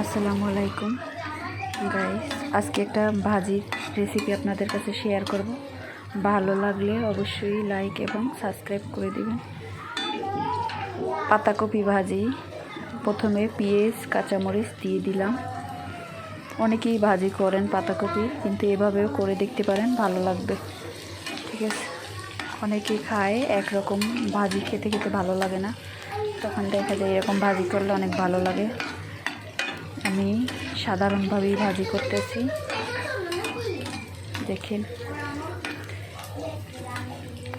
আসসালামু আলাইকুম গাইস, আজকে একটা ভাজির রেসিপি আপনাদের কাছে শেয়ার করব। ভালো লাগলে অবশ্যই লাইক এবং সাবস্ক্রাইব করে দিবেন। পাতাকপি ভাজি, প্রথমে পেঁয়াজ কাঁচামরিচ দিয়ে দিলাম। অনেকেই ভাজি করেন পাতাকপি, কিন্তু এভাবেও করে দেখতে পারেন, ভালো লাগবে। ঠিক আছে, অনেকেই খায় একরকম ভাজি, খেতে খেতে ভালো লাগে না, তখন দেখা যায় এরকম ভাজি করলে অনেক ভালো লাগে। আমি সাধারণভাবেই ভাজি করতেছি, দেখেন।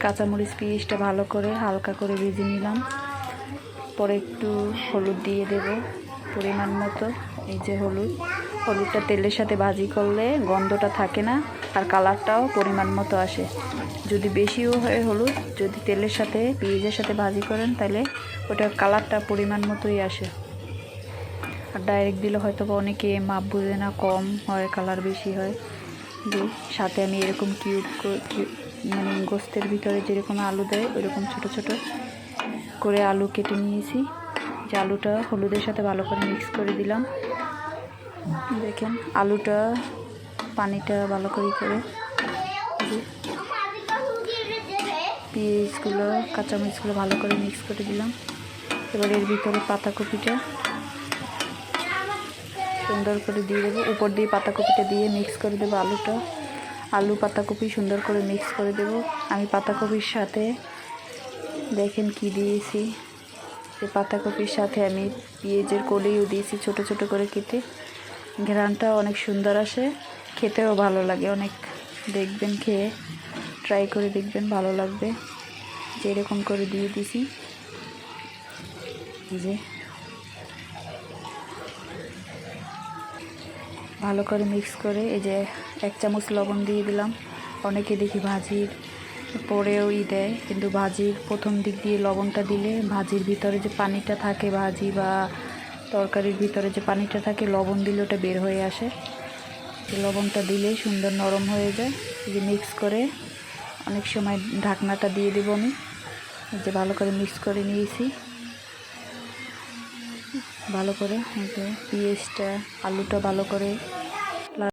কাঁচামরিচ পেঁয়াজটা ভালো করে হালকা করে ভেজে নিলাম। পরে একটু হলুদ দিয়ে দেব পরিমাণ মতো। এই যে হলুদটা তেলের সাথে ভাজি করলে গন্ধটা থাকে না, আর কালারটাও পরিমাণ মতো আসে। যদি বেশিও হয় হলুদ, যদি তেলের সাথে পেঁয়াজের সাথে ভাজি করেন, তাহলে ওটার কালারটা পরিমাণ মতোই আসে। আর ডাইরেক্ট দিলে হয়তো বা অনেকে মাপ বুঝে না, কম হয় কালার, বেশি হয়। যে সাথে আমি এরকম মানে গোস্তের ভিতরে যেরকম আলু দেয় ওইরকম ছোট ছোট করে আলু কেটে নিয়েছি। যে আলুটা হলুদের সাথে ভালো করে মিক্স করে দিলাম। দেখেন আলুটা, পানিটা ভালো করে পেঁয়াজগুলো কাঁচামরিচগুলো ভালো করে মিক্স করে দিলাম। এবার এর ভিতরে পাতাকপিটা সুন্দর করে দিয়ে দেবো, উপর দিয়ে পাতাকপিটা দিয়ে মিক্স করে দেবো। আলু পাতাকপি সুন্দর করে মিক্স করে দেব। আমি পাতাকপির সাথে দেখেন কি দিয়েছি, যে পাতাকপির সাথে আমি পেঁয়াজের কলিও দিয়েছি ছোট ছোট করে কেটে। ঘ্রাণটা অনেক সুন্দর আসে, খেতেও ভালো লাগে অনেক। দেখবেন, খেয়ে ট্রাই করে দেখবেন, ভালো লাগবে। যে এরকম করে দিয়ে দিছি, যে ভালো করে মিক্স করে এই যে 1 চামচ লবণ দিয়ে দিলাম। অনেকে দেখি ভাজির পরেও দেয়, কিন্তু ভাজির প্রথম দিক দিয়ে লবণটা দিলে ভাজির ভিতরে যে পানিটা থাকে, ভাজি বা তরকারির ভিতরে যে পানিটা থাকে, লবণ দিলে ওটা বের হয়ে আসে। লবণটা দিলে সুন্দর নরম হয়ে যায়। এই যে মিক্স করে অনেক সময় ঢাকনাটা দিয়ে দেবো আমি। এই যে ভালো করে মিক্স করে নিয়েছি ভালো করে। এই যে পেঁয়াজটা আলুটা ভালো করে